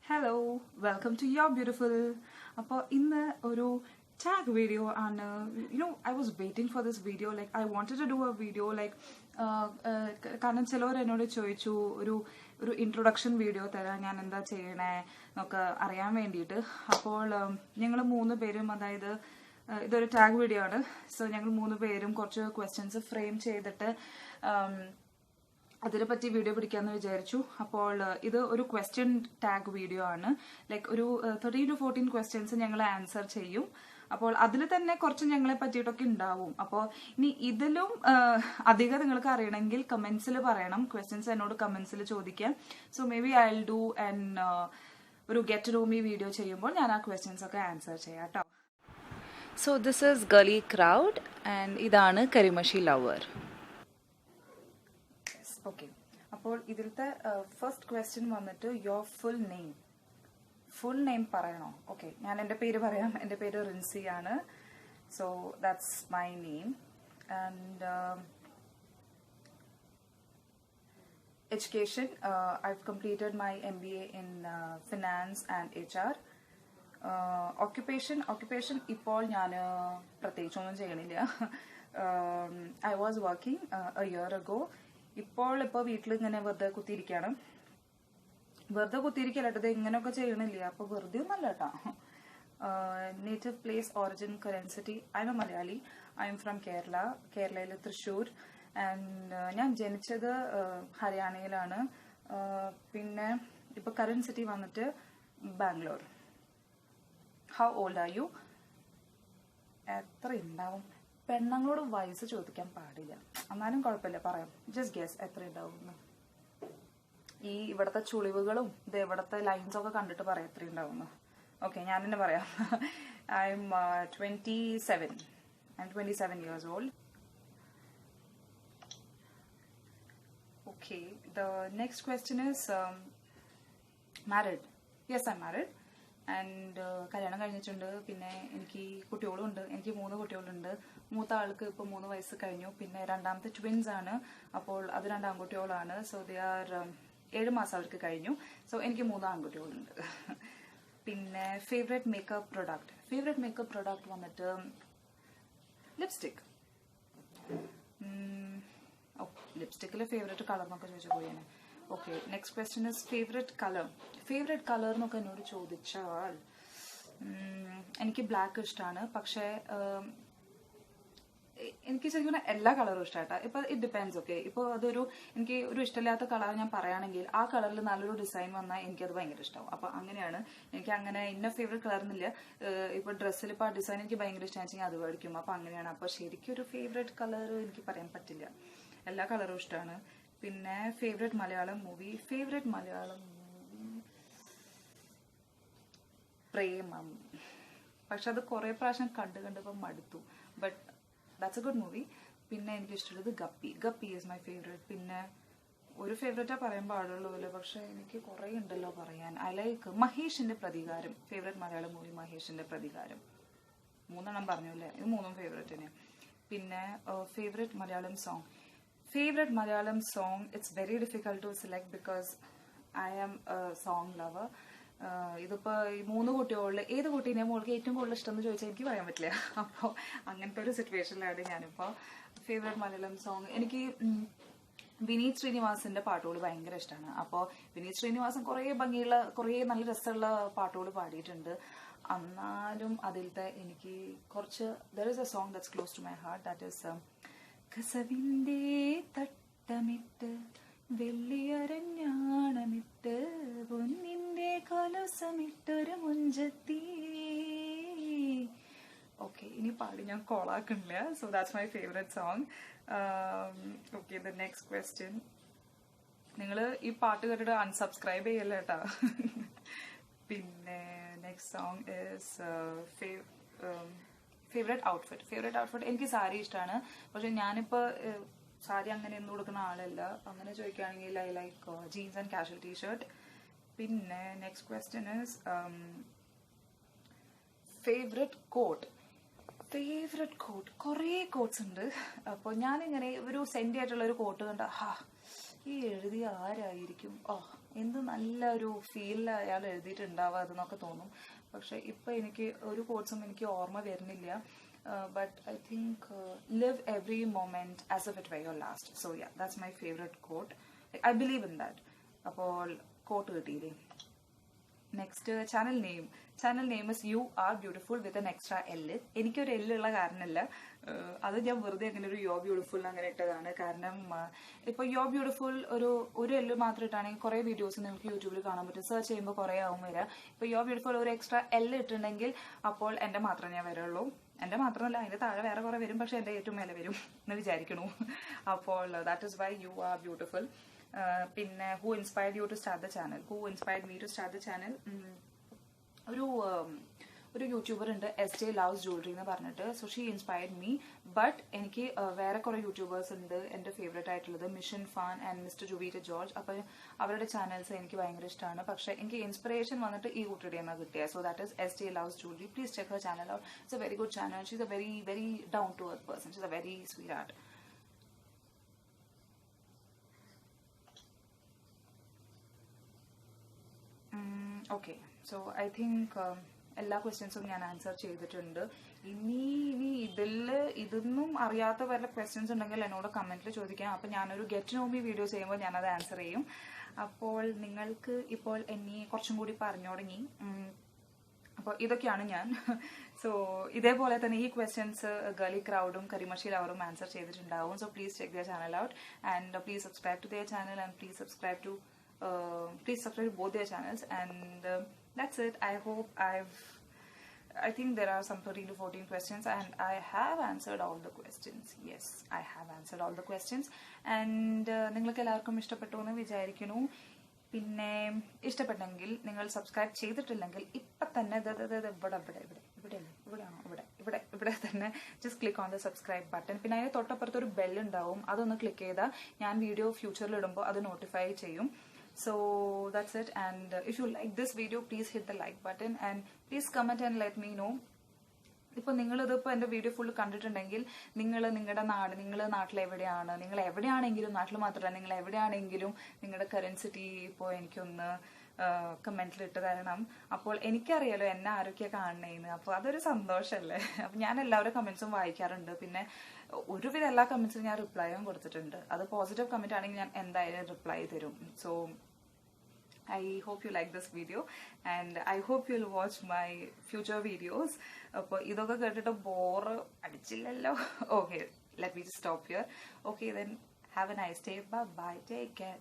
Hello, welcome to Your Beautiful. അപ്പോൾ ഇന്ന് ഒരു ടാഗ് വീഡിയോ ആണ്. I was waiting for this video. Like, I wanted to do a video. Like, കാരണം ചിലവർ എന്നോട് ചോദിച്ചു ഒരു ഇൻട്രൊഡക്ഷൻ വീഡിയോ തരാൻ ഞാൻ എന്താ ചെയ്യണേ എന്നൊക്കെ അറിയാൻ വേണ്ടിയിട്ട്. അപ്പോൾ ഞങ്ങൾ 3 പേരും, അതായത് ഇതൊരു ടാഗ് വീഡിയോ ആണ്. സോ ഞങ്ങൾ 3 പേരും കുറച്ച് ക്വസ്റ്റ്യൻസ് ഫ്രെയിം ചെയ്തിട്ട് അതിനെ പറ്റി വീഡിയോ പിടിക്കാമെന്ന് വിചാരിച്ചു. അപ്പോൾ ഇത് ഒരു ക്വസ്റ്റ്യൻ ടാഗ് വീഡിയോ ആണ്. ലൈക്ക് ഒരു 13 to 14 ക്വസ്റ്റ്യൻസ് ഞങ്ങൾ ആൻസർ ചെയ്യും. അപ്പോൾ അതിൽ തന്നെ കുറച്ച് ഞങ്ങളെ പറ്റിയിട്ടൊക്കെ ഉണ്ടാവും. അപ്പോൾ ഇനി ഇതിലും അധികം നിങ്ങൾക്ക് അറിയണമെങ്കിൽ കമന്റ്സിൽ പറയണം. ക്വസ്റ്റ്യൻസ് എന്നോട് കമന്റ്സിൽ ചോദിക്കാം. So maybe I will do ഒരു ഗെറ്റ് ടു മീ വീഡിയോ ചെയ്യുമ്പോൾ ഞാൻ ആ ക്വസ്റ്റ്യൻസ് ഒക്കെ ആൻസർ ചെയ്യാം കേട്ടോ. So this is gully crowd and ഇതാണ് കരിമഷി ലവർ. ഓക്കെ, അപ്പോൾ ഇതിലത്തെ ഫസ്റ്റ് ക്വസ്റ്റ്യൻ വന്നിട്ട് യുവർ ഫുൾ നെയിം പറയണോ? ഓക്കെ, ഞാൻ എൻ്റെ പേര് പറയാം. എൻ്റെ പേര് റിൻസി ആണ്. So that's my name. And education, I've completed my MBA in finance and HR. occupation ഇപ്പോൾ ഞാൻ പ്രത്യേകിച്ചൊന്നും ചെയ്യണില്ല. I was working a year ago. ഇപ്പോൾ വീട്ടിൽ ഇങ്ങനെ വെറുതെ കുത്തിയിരിക്കുകയാണ്. വെറുതെ കുത്തിയിരിക്കല്ലോ, ഇങ്ങനെയൊക്കെ ചെയ്യണില്ല. അപ്പൊ വെറുതെ ഒന്നല്ല കേട്ടോ. Native place, origin, current city. I am a Malayali. I am from കേരളയിലെ തൃശ്ശൂർ. ആൻഡ് ഞാൻ ജനിച്ചത് ഹരിയാനയിലാണ്. പിന്നെ ഇപ്പൊ കറന്റ് സിറ്റി വന്നിട്ട് Bangalore. How old are you? എത്ര ഉണ്ടാവും? പെണ്ണുങ്ങളോട് വയസ്സ് ചോദിക്കാൻ പാടില്ല, എന്നാലും കുഴപ്പമില്ല, പറയാം. ജസ്റ്റ് ഗെസ് എത്ര ഉണ്ടാവും. ഈ ഇവിടത്തെ ചുളിവുകളും ഇത് ഇവിടത്തെ ലൈൻസ് ഒക്കെ കണ്ടിട്ട് പറയാം എത്ര ഉണ്ടാവും. ഓക്കെ, ഞാൻ തന്നെ പറയാം. I M 27. I M 27 years old. Okay, the next question is married. Yes, I'm married. And കല്യാണം കഴിഞ്ഞിട്ടുണ്ട്. പിന്നെ എനിക്ക് കുട്ടികളുണ്ട്. എനിക്ക് 3 കുട്ടികളുണ്ട്. മൂത്ത ആൾക്ക് ഇപ്പോൾ 3 വയസ്സ് കഴിഞ്ഞു. പിന്നെ രണ്ടാമത്തെ ട്വിൻസ് ആണ്. അപ്പോൾ അത് 2 ആൺകുട്ടികളാണ്. സോ ദേ ആർ 7 മാസം അവർക്ക് കഴിഞ്ഞു. സോ എനിക്ക് 3 ആൺകുട്ടികളുണ്ട്. പിന്നെ ഫേവറേറ്റ് മേക്കപ്പ് പ്രൊഡക്റ്റ് വന്നിട്ട് ലിപ്സ്റ്റിക്. ലിപ്സ്റ്റിക്കിലെ ഫേവറേറ്റ് കളർ എന്നൊക്കെ ചോദിച്ചു പോയാണ്. Okay, next question is favourite colour എന്നൊക്കെ എന്നോട് ചോദിച്ചാൽ എനിക്ക് ബ്ലാക്ക് ഇഷ്ടമാണ്. പക്ഷേ എനിക്ക് ശരിക്കും എല്ലാ കളറും ഇഷ്ടമായിട്ടാ. ഇപ്പൊ ഇറ്റ് ഡിപ്പെൻഡ്സ്. ഓക്കെ, ഇപ്പോൾ എനിക്ക് ഒരു ഇഷ്ടമില്ലാത്ത കളർ ഞാൻ പറയുകയാണെങ്കിൽ ആ കളറിൽ നല്ലൊരു ഡിസൈൻ വന്നാൽ എനിക്കത് ഭയങ്കര ഇഷ്ടമാവും. അപ്പൊ അങ്ങനെയാണ്. എനിക്ക് അങ്ങനെ ഇന്ന ഫേവറേറ്റ് കളർ എന്നില്ല. ഇപ്പൊ ഡ്രസ്സിൽ ഇപ്പൊ ആ ഡിസൈൻ എനിക്ക് ഭയങ്കര ഇഷ്ടമാണെങ്കിൽ അത് മേടിക്കും. അപ്പൊ അങ്ങനെയാണ്. അപ്പൊ ശരിക്കും ഒരു ഫേവറേറ്റ് കളർ എനിക്ക് പറയാൻ പറ്റില്ല. എല്ലാ കളറും ഇഷ്ടമാണ്. പിന്നെ ഫേവറേറ്റ് മലയാളം മൂവി പ്രേമം. പക്ഷെ അത് കുറെ പ്രാവശ്യം കണ്ടപ്പോൾ മടുത്തു. But that's A good movie. പിന്നെ എനിക്ക് ഇഷ്ടമുള്ളത് ഗപ്പി ഈസ് മൈ ഫേവറേറ്റ്. പിന്നെ ഒരു ഫേവറേറ്റാ പറയാൻ പാടുള്ളൂ അല്ലേ, പക്ഷെ എനിക്ക് കുറെ ഉണ്ടല്ലോ പറയാൻ. ഐ ലൈക്ക് മഹേഷിന്റെ പ്രതികാരം. ഫേവറേറ്റ് മലയാളം മൂവി മഹേഷിന്റെ പ്രതികാരം. 3 എണ്ണം പറഞ്ഞു അല്ലേ, ഇത് 3ഉം ഫേവറേറ്റ് തന്നെ. പിന്നെ favourite Malayalam song, it's very difficult to select because I am a song lover. ഇതിപ്പോ ഈ 3 കുട്ടികളിൽ ഏത് കുട്ടീനെ മോൾക്ക് ഏറ്റവും കൂടുതൽ ഇഷ്ടം എന്ന് ചോദിച്ചാൽ എനിക്ക് പറയാൻ പറ്റില്ല. അപ്പോൾ അങ്ങനത്തെ ഒരു സിറ്റുവേഷനിലാണ് ഞാനിപ്പോൾ. ഫേവറേറ്റ് മലയാളം സോങ് എനിക്ക് വിനീത് ശ്രീനിവാസന്റെ പാട്ടുകൾ ഭയങ്കര ഇഷ്ടമാണ്. അപ്പോൾ വിനീത് ശ്രീനിവാസൻ കുറേ നല്ല രസമുള്ള പാട്ടുകൾ പാടിയിട്ടുണ്ട്. എന്നാലും അതിലത്തെ എനിക്ക് കുറച്ച് there is a song that's close to my heart, that is കസവിന്റെ തട്ടമിട്ട് വെള്ളിയരഞ്ഞാണമിട്ട് പൊന്നിന്റെ കലസമിട്ടൊരു മുഞ്ചത്തി. ഓക്കെ, ഇനി പാടി ഞാൻ കോളാക്കണില്ല. So that's my favourite song. Okay, the next question. നിങ്ങൾ ഈ പാട്ട് കേട്ടിട്ട് അൺസബ്സ്ക്രൈബ് ചെയ്യല്ല കേട്ടാ. പിന്നെ next song is favourite outfit. എനിക്ക് സാരി ഇഷ്ടമാണ്. പക്ഷെ ഞാനിപ്പോ സാരി അങ്ങനെ ഒന്നും കൊടുക്കുന്ന ആളല്ല. അങ്ങനെ ചോദിക്കുകയാണെങ്കിൽ I like jeans and casual T-shirt. പിന്നെ next question is favourite quote. കുറേ കോട്ട്സ് ഉണ്ട്. അപ്പോൾ ഞാനിങ്ങനെ ഒരു സെൻറ്റി ആയിട്ടുള്ള ഒരു കോട്ട് കണ്ട ഈ എഴുതിയ ആരായിരിക്കും, എന്ത് നല്ലൊരു ഫീലിൽ അയാൾ എഴുതിയിട്ടുണ്ടാവുക അതെന്നൊക്കെ തോന്നും. പക്ഷെ ഇപ്പം എനിക്ക് ഒരു കോട്ട്സും എനിക്ക് ഓർമ്മ വരുന്നില്ല. But I think live every moment as if it were your last. So yeah, that's my favorite quote. I believe in that. അപ്പോൾ quote കിട്ടിയില്ലേ. Next channel name is U are beautiful with an extra L. എനിക്കൊരു എല്ലുള്ള കാരണമല്ല, അത് ഞാൻ വെറുതെ അങ്ങനെ ഒരു യോ ബ്യൂട്ടിഫുൾ അങ്ങനെ ഇട്ടതാണ്. കാരണം ഇപ്പോൾ യോ ബ്യൂട്ടിഫുൾ ഒരു എല്ല് മാത്രം ഇട്ടാണെങ്കിൽ കുറേ വീഡിയോസ് നിങ്ങൾക്ക് യൂട്യൂബിൽ കാണാൻ പറ്റും. സെർച്ച് ചെയ്യുമ്പോൾ കുറേ ആവും വരിക. ഇപ്പോൾ യോ ബ്യൂട്ടിഫുൾ ഒരു എക്സ്ട്രാ എല്ല് ഇട്ടുണ്ടെങ്കിൽ അപ്പോൾ എൻ്റെ മാത്രമേ ഞാൻ വരുള്ളൂ. എൻ്റെ മാത്രമല്ല, അതിൻ്റെ താഴെ വേറെ കുറേ വരും, പക്ഷെ എൻ്റെ ഏറ്റവും മേലെ വരും എന്ന് വിചാരിക്കണു. അപ്പോൾ that is why you are beautiful. പിന്നെ who inspired you to start the channel? Who inspired me to start the channel? ഒരു യൂട്യൂബർ ഉണ്ട്, SJ ലവ്സ് ജ്വല്ലറി എന്ന് പറഞ്ഞിട്ട്. So she inspired me. But എനിക്ക് വേറെ കുറേ യൂട്യൂബേഴ്സ് ഉണ്ട് എൻ്റെ ഫേവറേറ്റ് ആയിട്ടുള്ളത്, mission fan and mister Juvita George. അപ്പോൾ അവരുടെ ചാനൽസ് എനിക്ക് ഭയങ്കര ഇഷ്ടമാണ്. പക്ഷേ എനിക്ക് ഇൻസ്പിറേഷൻ വന്നിട്ട് ഈ കുട്ടിയുടെ നിന്ന് കിട്ടിയത്. So that is SJ loves jewellery. Please check her channel out. It's a very good channel. She is a very very down to earth person. She is a very sweet heart. Okay, so I think എല്ലാ ക്വസ്റ്റ്യൻസും ഞാൻ answer ചെയ്തിട്ടുണ്ട്. ഇനി ഇതൊന്നും അറിയാത്ത വല്ല questions ഉണ്ടെങ്കിൽ എന്നോട് കമന്റിൽ ചോദിക്കാം. അപ്പം ഞാനൊരു ഗെറ്റ് നോ മീ വീഡിയോ ചെയ്യുമ്പോൾ ഞാനത് ആൻസർ ചെയ്യും. അപ്പോൾ നിങ്ങൾക്ക് ഇപ്പോൾ എന്നെ കുറച്ചും കൂടി പറഞ്ഞു തുടങ്ങി. അപ്പോൾ ഇതൊക്കെയാണ് ഞാൻ. സോ ഇതേപോലെ തന്നെ ഈ ക്വസ്റ്റ്യൻസ് ഗലി ക്രൗഡും കരിമഷി ലവറും ആൻസർ ചെയ്തിട്ടുണ്ടാവും. So please check their channel out and please subscribe to their channel and please subscribe to both their channels. And that's it. I think there are some 13 to 14 questions and I have answered all the questions. Yes, I have answered all the questions. And നിങ്ങൾക്ക് എല്ലാവർക്കും ഇഷ്ടപ്പെട്ടു എന്ന് വിചാരിക്കുന്നു. പിന്നെ ഇഷ്ടപ്പെട്ടെങ്കിൽ നിങ്ങൾ subscribe ചെയ്തിട്ടില്ലെങ്കിൽ ഇപ്പം തന്നെ ഇവിടെ തന്നെ just click on the subscribe button. പിന്നെ അതിന് തൊട്ടപ്പുറത്ത് ഒരു ബെൽ ഉണ്ടാവും, അതൊന്ന് ക്ലിക്ക് ചെയ്താൽ ഞാൻ വീഡിയോ ഫ്യൂച്ചറിൽ ഇടുമ്പോൾ അത് നോട്ടിഫൈ ചെയ്യും. So that's it. And if you like this video, please hit the like button and please comment and let me know. ഇപ്പോൾ നിങ്ങളിതിപ്പോൾ എൻ്റെ വീഡിയോ ഫുൾ കണ്ടിട്ടുണ്ടെങ്കിൽ നിങ്ങളുടെ നാട്ടിൽ എവിടെയാണ്, നിങ്ങൾ എവിടെയാണെങ്കിലും, നാട്ടിൽ മാത്രമല്ല നിങ്ങൾ എവിടെയാണെങ്കിലും നിങ്ങളുടെ കറന്റ് സിറ്റി ഇപ്പോൾ എനിക്കൊന്ന് കമന്റിൽ ഇട്ട് തരണം. അപ്പോൾ എനിക്കറിയാലോ എന്നെ ആരൊക്കെയാണ് കാണണേന്ന്. അപ്പോൾ അതൊരു സന്തോഷമല്ലേ. അപ്പം ഞാൻ എല്ലാവരുടെ കമന്റ്സും വായിക്കാറുണ്ട്. പിന്നെ ഒരുവിധം എല്ലാ കമന്റ്സും ഞാൻ റിപ്ലൈയും കൊടുത്തിട്ടുണ്ട്. അത് പോസിറ്റീവ് കമന്റ് ആണെങ്കിൽ ഞാൻ എന്തായാലും റിപ്ലൈ തരും. So I hope you like this video and I hope you'll watch my future videos. അപ്പോൾ ഇതൊക്കെ കേട്ടിട്ട് bore അടിച്ചില്ലല്ലോ. Okay, let me just stop here. Okay, then have a nice day. Bye bye. Take care.